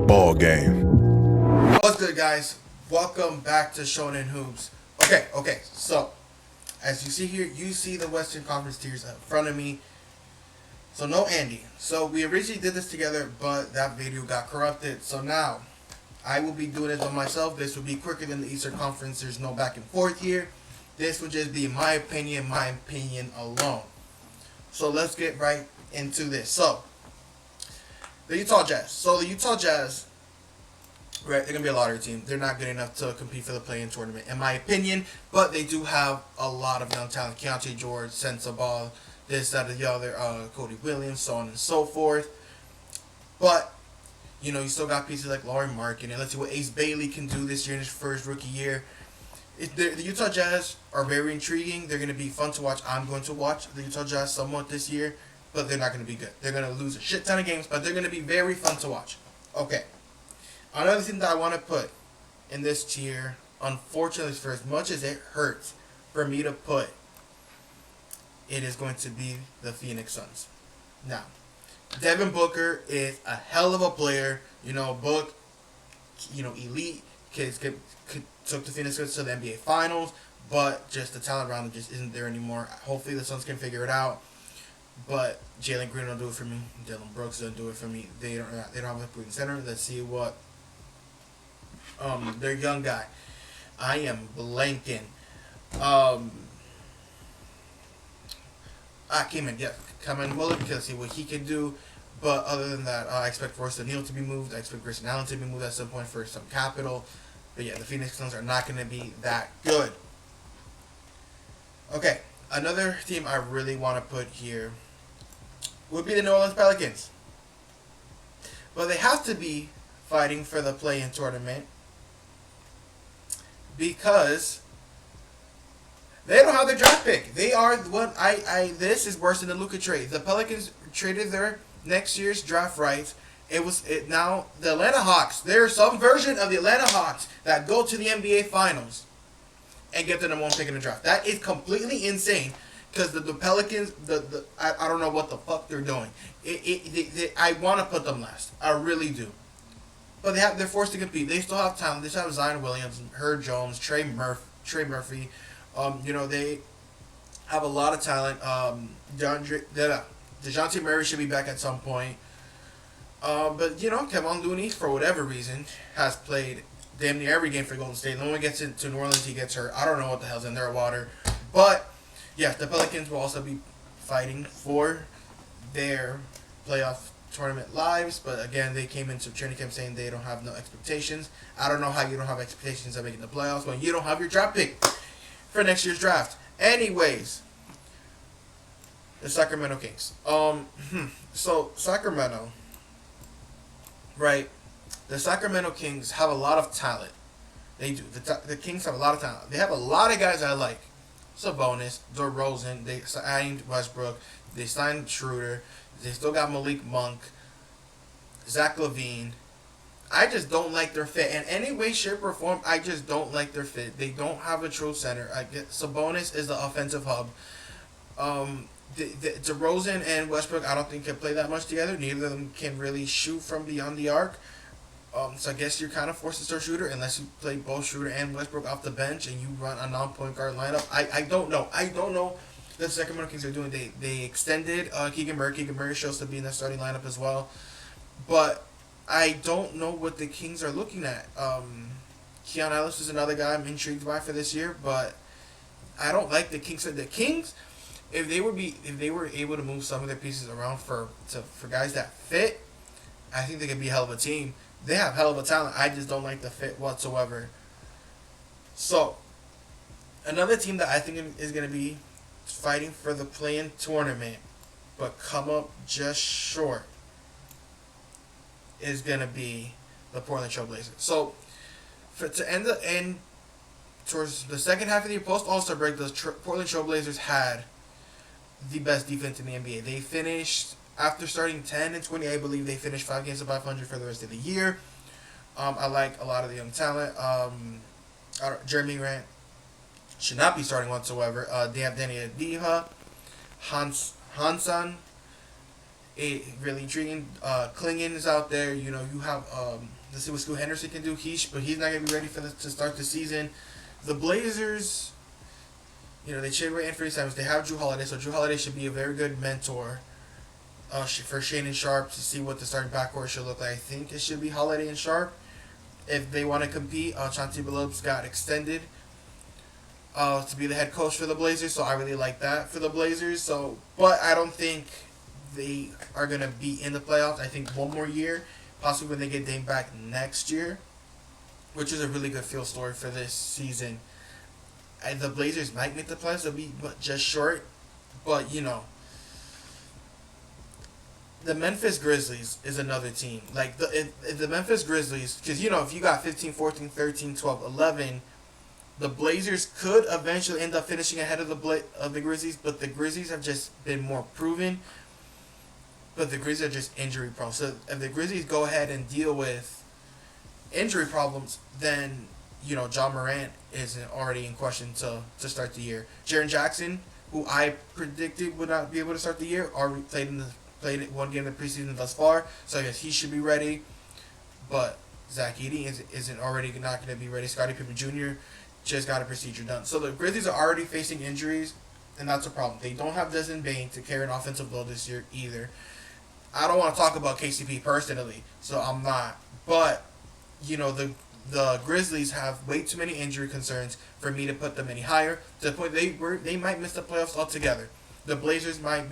ball game. What's good, guys? Welcome back to Shonen Hoops. Okay. So, as you see here, you see the Western Conference tiers in front of me. So, no Andy. So, we originally did this together, but that video got corrupted. So, now, I will be doing it by myself. This will be quicker than the Eastern Conference. There's no back and forth here. This will just be my opinion alone. So, let's get right into this. So, the Utah Jazz. So, the Utah Jazz, right, they're going to be a lottery team. They're not good enough to compete for the play-in tournament, in my opinion. But they do have a lot of young talent. Keontae George, Sensa Ball, this, that, and the other, Cody Williams, so on and so forth. But, you know, you still got pieces like Laurie Markin. And let's see what Ace Bailey can do this year in his first rookie year. The Utah Jazz are very intriguing. They're going to be fun to watch. I'm going to watch the Utah Jazz somewhat this year. But they're not going to be good. They're going to lose a shit ton of games. But they're going to be very fun to watch. Okay. Another thing that I want to put in this tier, unfortunately, for as much as it hurts for me to put, it is going to be the Phoenix Suns. Now, Devin Booker is a hell of a player. You know, Book, you know, elite. Kids took the Phoenix Suns to the NBA Finals, but just the talent around them just isn't there anymore. Hopefully the Suns can figure it out. But Jalen Green don't do it for me. Dylan Brooks don't do it for me. They don't have a point center. Let's see what their young guy. I am blanking. I came in, yeah, Cameron Willard, because see what he can do. But other than that, I expect Royce O'Neal to be moved. I expect Grayson Allen to be moved at some point for some capital. But yeah, the Phoenix Suns are not going to be that good. Okay, another team I really want to put here would be the New Orleans Pelicans. But they have to be fighting for the play-in tournament because they don't have their draft pick. They are what this is worse than the Luka trade. The Pelicans traded their next year's draft rights. Now the Atlanta Hawks. There's some version of the Atlanta Hawks that go to the NBA Finals and get the number one pick in the draft. That is completely insane because the Pelicans, I don't know what the fuck they're doing. I want to put them last. I really do. But they're forced to compete. They still have talent. They still have Zion Williams, Herb Jones, Trey Murphy. You know, they have a lot of talent. DeJounte Murray should be back at some point. But, you know, Kevon Looney, for whatever reason, has played damn near every game for Golden State. And when he gets into New Orleans, he gets hurt. I don't know what the hell's in their water. But, yeah, the Pelicans will also be fighting for their playoff tournament lives. But, again, they came into training camp saying they don't have no expectations. I don't know how you don't have expectations of making the playoffs when you don't have your draft pick for next year's draft. Anyways, the Sacramento Kings. So Sacramento, right? The Sacramento Kings have a lot of talent. They do. The Kings have a lot of talent. They have a lot of guys I like. Sabonis, DeRozan. They signed Westbrook. They signed Schroeder. They still got Malik Monk, Zach LaVine. I just don't like their fit. In any way, shape, or form, I just don't like their fit. They don't have a true center. Sabonis is the offensive hub. DeRozan and Westbrook, I don't think can play that much together. Neither of them can really shoot from beyond the arc. So I guess you're kind of forced to start Schroeder unless you play both Schroeder and Westbrook off the bench and you run a non-point guard lineup. I don't know. I don't know what the Sacramento Kings are doing. They extended Keegan Murray. Keegan Murray shows to be in the starting lineup as well. But I don't know what the Kings are looking at. Keon Ellis is another guy I'm intrigued by for this year, but I don't like the Kings. The Kings, if they were able to move some of their pieces around for guys that fit, I think they could be a hell of a team. They have hell of a talent. I just don't like the fit whatsoever. So, another team that I think is going to be fighting for the play-in tournament, but come up just short, is going to be the Portland Trail Blazers. So, to end towards the second half of the year, post All-Star break, the Portland Trail Blazers had the best defense in the NBA. They finished, after starting 10-20, I believe they finished 5 games of 500 for the rest of the year. I like a lot of the young talent. Jeremy Grant should not be starting whatsoever. They have Danny Adiha, Hansan, It really intriguing. Klingon is out there. You know, you have let's see what Scoot Henderson can do. But he's not gonna be ready to start the season. The Blazers, you know, they trade away Anthony Simons. They have Drew Holiday, so Drew Holiday should be a very good mentor for Shane and Sharp to see what the starting backcourt should look like. I think it should be Holiday and Sharp if they want to compete. Chauncey Billups got extended to be the head coach for the Blazers, so I really like that for the Blazers. So, but I don't think they are gonna be in the playoffs. I think one more year, possibly when they get Dame back next year, which is a really good field story for this season. And the Blazers might make the playoffs. They'll be just short, but you know. The Memphis Grizzlies is another team. Like, if the Memphis Grizzlies, because, you know, if you got 15, 14, 13, 12, 11, the Blazers could eventually end up finishing ahead of the Grizzlies, but the Grizzlies have just been more proven. But the Grizzlies are just injury prone. So if the Grizzlies go ahead and deal with injury problems, then, you know, John Morant is already in question to start the year. Jaren Jackson, who I predicted would not be able to start the year, already played one game in the preseason thus far, so I guess he should be ready. But Zach Edey isn't already not going to be ready. Scottie Pippen Jr. just got a procedure done. So the Grizzlies are already facing injuries, and that's a problem. They don't have Desmond Bane to carry an offensive load this year either. I don't want to talk about KCP personally, so I'm not. But, you know, the Grizzlies have way too many injury concerns for me to put them any higher, to the point they might miss the playoffs altogether. The Blazers might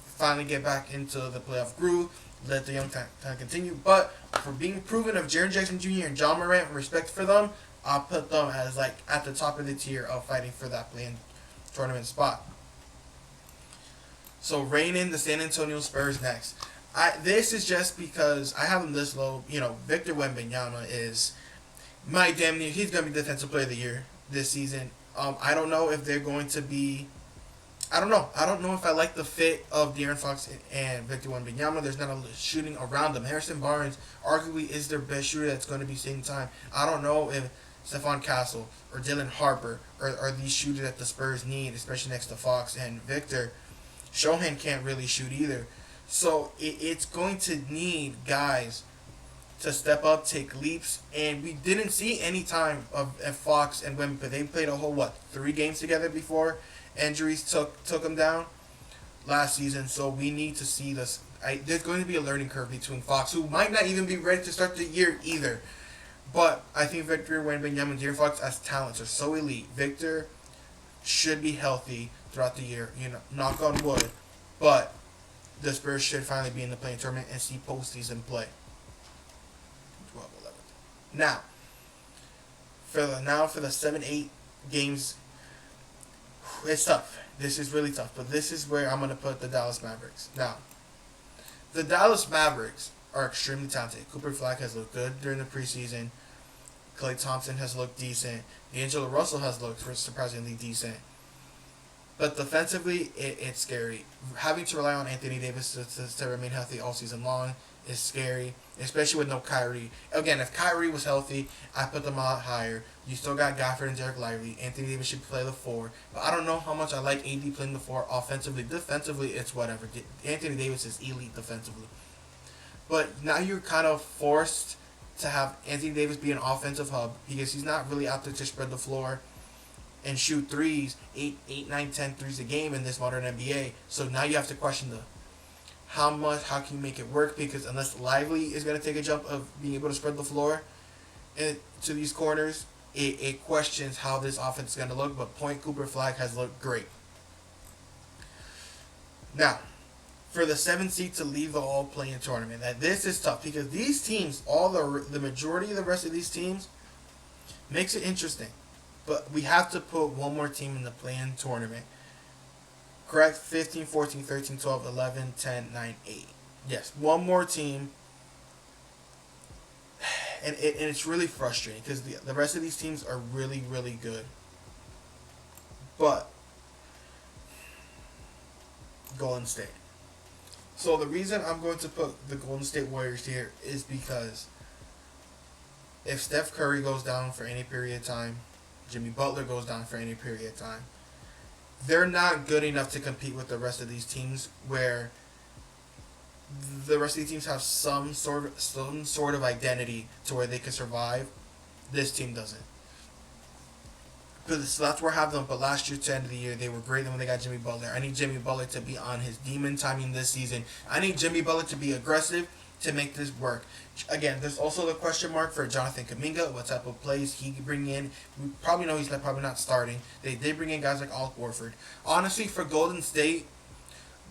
finally get back into the playoff groove, let the young time continue. But for being proven of Jaren Jackson Jr. and John Morant, respect for them, I'll put them as like at the top of the tier of fighting for that play-in tournament spot. So reigning the San Antonio Spurs next. This is just because I have them this low. You know, Victor Wembanyama is my damn near. He's gonna be Defensive Player of the Year this season. I don't know if they're going to be. I don't know. I don't know if I like the fit of De'Aaron Fox and Victor Wembanyama. There's not a shooting around them. Harrison Barnes arguably is their best shooter that's going to be seeing time. I don't know if Stephon Castle or Dylan Harper are these shooters that the Spurs need, especially next to Fox and Victor. Shohan can't really shoot either. So it's going to need guys to step up, take leaps, and we didn't see any time of Fox and Wemby. They played a whole, 3 games together before injuries took them down last season. So we need to see this. There's going to be a learning curve between Fox, who might not even be ready to start the year either. But I think Victor Wembanyama and De'Aaron Fox as talents are so elite. Victor should be healthy throughout the year, you know, knock on wood. But the Spurs should finally be in the play-in tournament and see postseason play. 12, 11. Now for the 7-8 games, it's tough. This is really tough. But this is where I'm going to put the Dallas Mavericks. Now, the Dallas Mavericks are extremely talented. Cooper Flag has looked good during the preseason. Klay Thompson has looked decent. D'Angelo Russell has looked surprisingly decent. But defensively, it's scary. Having to rely on Anthony Davis to remain healthy all season long is scary, especially with no Kyrie. Again, if Kyrie was healthy, I put them a lot higher. You still got Gafford and Derek Lively. Anthony Davis should play the 4. But I don't know how much I like AD playing the 4 offensively. Defensively, it's whatever. Anthony Davis is elite defensively. But now you're kind of forced to have Anthony Davis be an offensive hub because he's not really out there to spread the floor and shoot threes, 8, 9, 10 threes a game in this modern NBA. So now you have to question how can you make it work? Because unless Lively is going to take a jump of being able to spread the floor to these corners, it questions how this offense is going to look. But Point Cooper Flag has looked great. Now, for the 7th seed to leave the all-play-in tournament, that this is tough because these teams, the majority of the rest of these teams, makes it interesting. But we have to put one more team in the play-in tournament. Correct? 15, 14, 13, 12, 11, 10, 9, 8. Yes, one more team. And it's really frustrating because the rest of these teams are really, really good. But Golden State. So the reason I'm going to put the Golden State Warriors here is because if Steph Curry goes down for any period of time, Jimmy Butler goes down for any period of time, they're not good enough to compete with the rest of these teams where the rest of the teams have some sort of identity to where they can survive. This team doesn't. So that's where I have them. But last year, to the end of the year, they were great when they got Jimmy Butler. I need Jimmy Butler to be on his demon timing this season. I need Jimmy Butler to be aggressive to make this work. Again, there's also the question mark for Jonathan Kuminga. What type of plays he can bring in? We probably know he's probably not starting. They did bring in guys like Al Horford. Honestly, for Golden State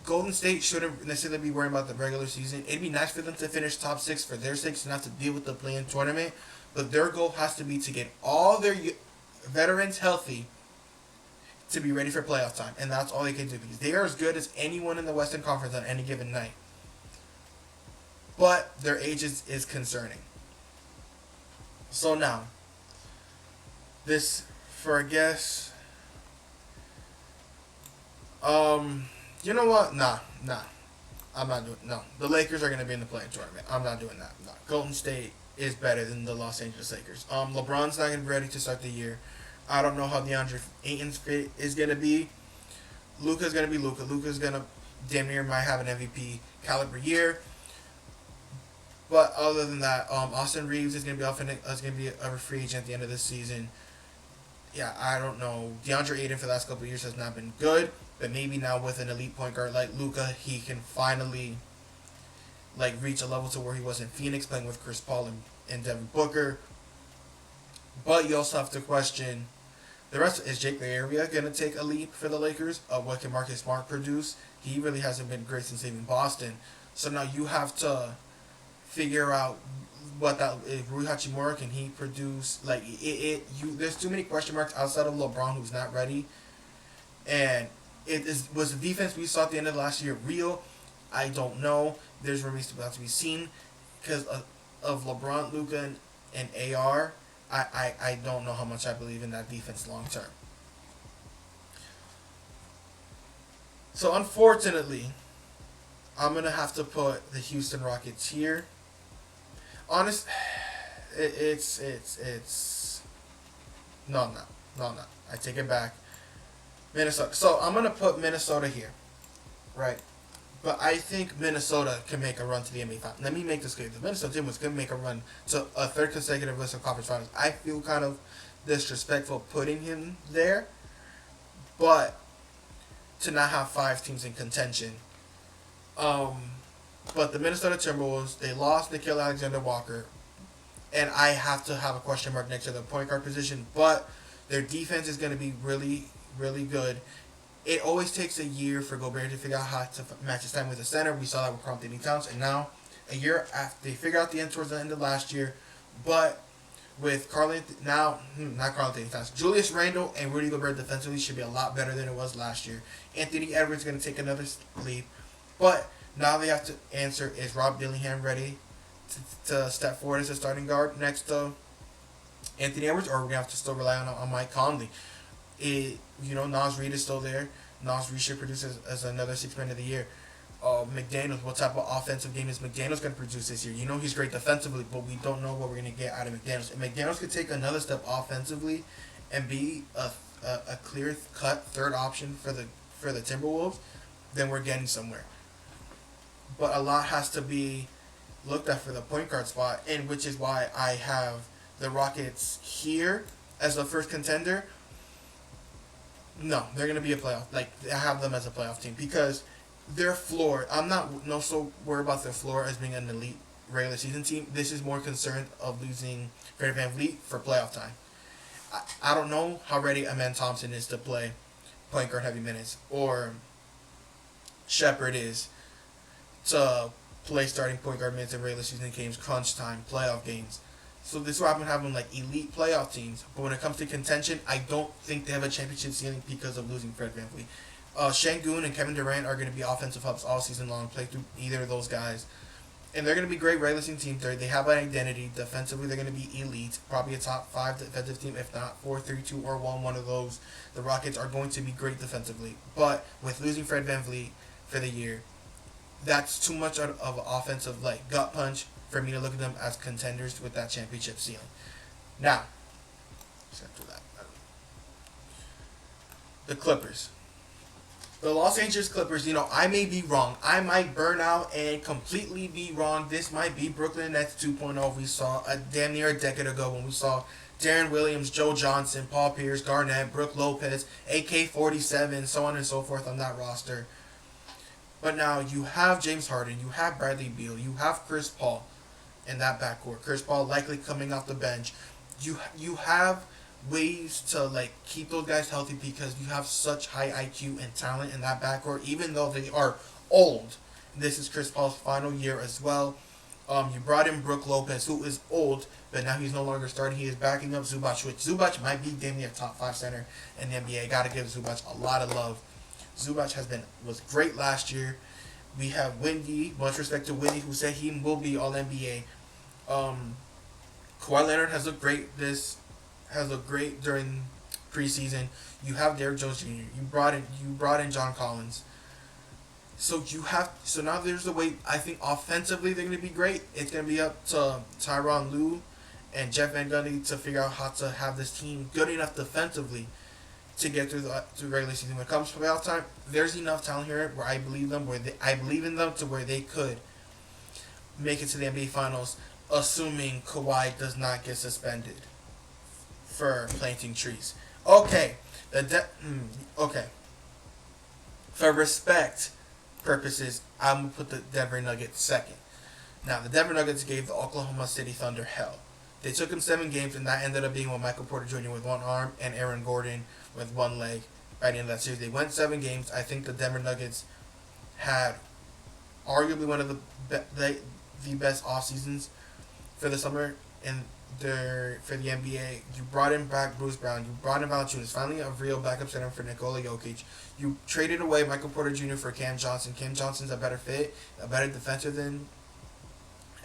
shouldn't necessarily be worrying about the regular season. It'd be nice for them to finish top 6 for their sakes and not to deal with the play-in tournament. But their goal has to be to get all their veterans healthy to be ready for playoff time. And that's all they can do because they are as good as anyone in the Western Conference on any given night. But their age is concerning. So now, this, for I guess, you know what? Nah. I'm not doing, no. The Lakers are going to be in the play-in tournament. I'm not doing that. No. Golden State is better than the Los Angeles Lakers. LeBron's not going to be ready to start the year. I don't know how DeAndre Ayton's fit is going to be. Luka's going to be Luka. Luka's going to damn near might have an MVP caliber year. But other than that, Austin Reeves is going to be a free agent at the end of this season. Yeah, I don't know. DeAndre Ayton for the last couple of years has not been good, but maybe now with an elite point guard like Luka, he can finally reach a level to where he was in Phoenix, playing with Chris Paul and Devin Booker. But you also have to question the rest. Is Jake LaRavia going to take a leap for the Lakers? What can Marcus Smart produce? He really hasn't been great since leaving Boston. So now you have to figure out what that if Rui Hachimura, can he produce? There's too many question marks outside of LeBron, who's not ready. And was the defense we saw at the end of last year real? I don't know. There's remains to be seen because of LeBron, Luka, and AR. I don't know how much I believe in that defense long term. So unfortunately, I'm gonna have to put the Houston Rockets here. It's no. I take it back. Minnesota. So I'm gonna put Minnesota here, right? But I think Minnesota can make a run to the NBA Finals. Let me make this clear: the Minnesota team was gonna make a run to a third consecutive Western Conference Finals. I feel kind of disrespectful putting him there, but to not have 5 teams in contention. But the Minnesota Timberwolves, they lost Nickeil Alexander-Walker, and I have to have a question mark next to the point guard position, but their defense is going to be really, really good. It always takes a year for Gobert to figure out how to match his time with the center. We saw that with Karl-Anthony Towns, and now a year after they figured out the end towards the end of last year, but with not Karl-Anthony Towns, Julius Randle and Rudy Gobert defensively should be a lot better than it was last year. Anthony Edwards is going to take another leap, but now they have to answer, is Rob Dillingham ready to step forward as a starting guard next to Anthony Edwards, or are we going to have to still rely on Mike Conley? Naz Reid is still there. Naz Reid should produce as another 6 man of the year. McDaniels, what type of offensive game is McDaniels going to produce this year? He's great defensively, but we don't know what we're going to get out of McDaniels. If McDaniels could take another step offensively and be a clear-cut third option for the Timberwolves, then we're getting somewhere. But a lot has to be looked at for the point guard spot, and which is why I have the Rockets here as the first contender. No, they're going to be a playoff. I have them as a playoff team because their floor, I'm not so worried about their floor as being an elite regular season team. This is more concerned of losing Fred VanVleet for playoff time. I don't know how ready Amen Thompson is to play point guard heavy minutes, or Shepard is to play starting point guard minutes in regular season games, crunch time, playoff games. So this is why I've been having elite playoff teams. But when it comes to contention, I don't think they have a championship ceiling because of losing Fred VanVleet. Şengün and Kevin Durant are going to be offensive hubs all season long, play through either of those guys. And they're going to be great regular season team. They have an identity. Defensively, they're going to be elite. Probably a top 5 defensive team, if not 4-3-2 or 1 of those. The Rockets are going to be great defensively. But with losing Fred VanVleet for the year, that's too much of an offensive gut punch for me to look at them as contenders with that championship ceiling. Now, after that, the Clippers. The Los Angeles Clippers, I may be wrong. I might burn out and completely be wrong. This might be Brooklyn Nets 2.0 we saw damn near a decade ago when we saw Darren Williams, Joe Johnson, Paul Pierce, Garnett, Brook Lopez, AK-47, so on and so forth on that roster. But now you have James Harden, you have Bradley Beal, you have Chris Paul in that backcourt. Chris Paul likely coming off the bench. You have ways to keep those guys healthy because you have such high IQ and talent in that backcourt, even though they are old. This is Chris Paul's final year as well. You brought in Brook Lopez, who is old, but now he's no longer starting. He is backing up Zubac, which Zubac might be damn near top 5 center in the NBA. Got to give Zubac a lot of love. Zubac was great last year. We have Windy, much respect to Windy, who said he will be All NBA. Kawhi Leonard has looked great during preseason. You have Derrick Jones Jr. You brought in John Collins. So now there's a way. I think offensively they're going to be great. It's going to be up to Tyronn Lue and Jeff Van Gundy to figure out how to have this team good enough defensively to get through the regular season. When it comes to playoff time, there's enough talent here where I believe in them to where they could make it to the NBA Finals, assuming Kawhi does not get suspended for planting trees. Okay, okay. For respect purposes, I'm gonna put the Denver Nuggets second. Now, the Denver Nuggets gave the Oklahoma City Thunder hell. They took them 7 games, and that ended up being with Michael Porter Jr. with one arm and Aaron Gordon with one leg by the end of that series. They went 7 games. I think the Denver Nuggets had arguably one of the best off seasons for the summer for the NBA. You brought in back Bruce Brown. You brought in Valanciunas, finally a real backup center for Nikola Jokic. You traded away Michael Porter Jr. for Cam Johnson. Cam Johnson's a better fit, a better defender than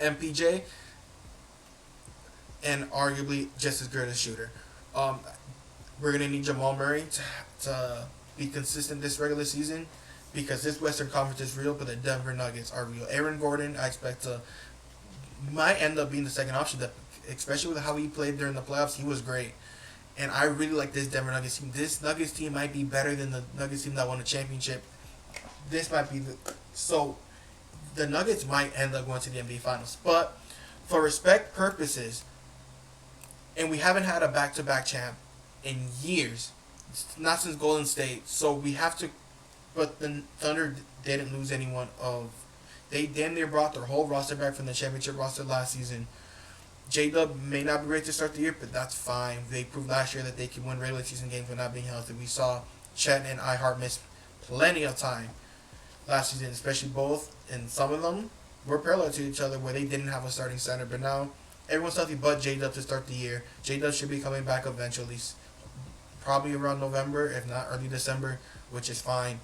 MPJ, and arguably just as good a shooter. We're going to need Jamal Murray to be consistent this regular season because this Western Conference is real, but the Denver Nuggets are real. Aaron Gordon, I expect might end up being the second option, especially with how he played during the playoffs. He was great. And I really like this Denver Nuggets team. This Nuggets team might be better than the Nuggets team that won the championship. So the Nuggets might end up going to the NBA Finals. But for respect purposes, and we haven't had a back-to-back champ in years, not since Golden State, so we have to, but the Thunder didn't lose anyone they damn near brought their whole roster back from the championship roster last season. J-Dub may not be great to start the year, but that's fine. They proved last year that they can win regular season games without being healthy. We saw Chet and Ihart miss plenty of time last season, especially both, and some of them were parallel to each other where they didn't have a starting center. But now everyone's healthy but J-Dub to start the year. J-Dub should be coming back eventually, probably around November, if not early December, which is fine.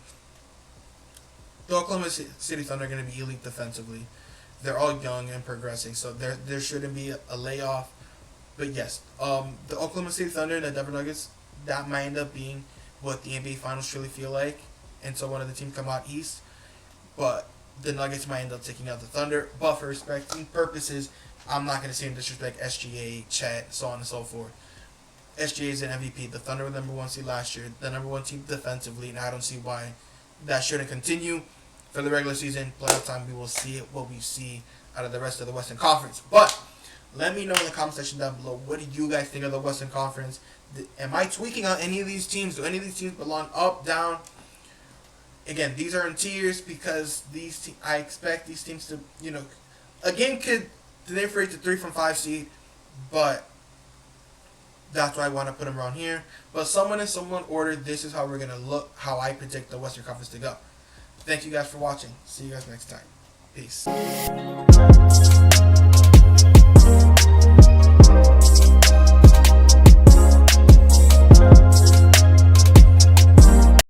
The Oklahoma City Thunder are going to be elite defensively. They're all young and progressing, so there shouldn't be a layoff. But yes, the Oklahoma City Thunder and the Denver Nuggets, that might end up being what the NBA Finals truly feel like. And so one of the teams come out east. But the Nuggets might end up taking out the Thunder. But for respecting purposes, I'm not going to say and disrespect SGA, Chet, so on and so forth. SGA is an MVP. The Thunder were the number 1 seed last year. The number 1 team defensively, and I don't see why that shouldn't continue. For the regular season, playoff time, we will see what we see out of the rest of the Western Conference. But let me know in the comment section down below, what do you guys think of the Western Conference? Am I tweaking on any of these teams? Do any of these teams belong up, down? Again, these are in tiers because I expect these teams to, a game could differentiate to 3 from 5 seed, but that's why I want to put them around here. But someone in someone order, this is how we're going to look, how I predict the Western Conference to go. Thank you guys for watching. See you guys next time. Peace.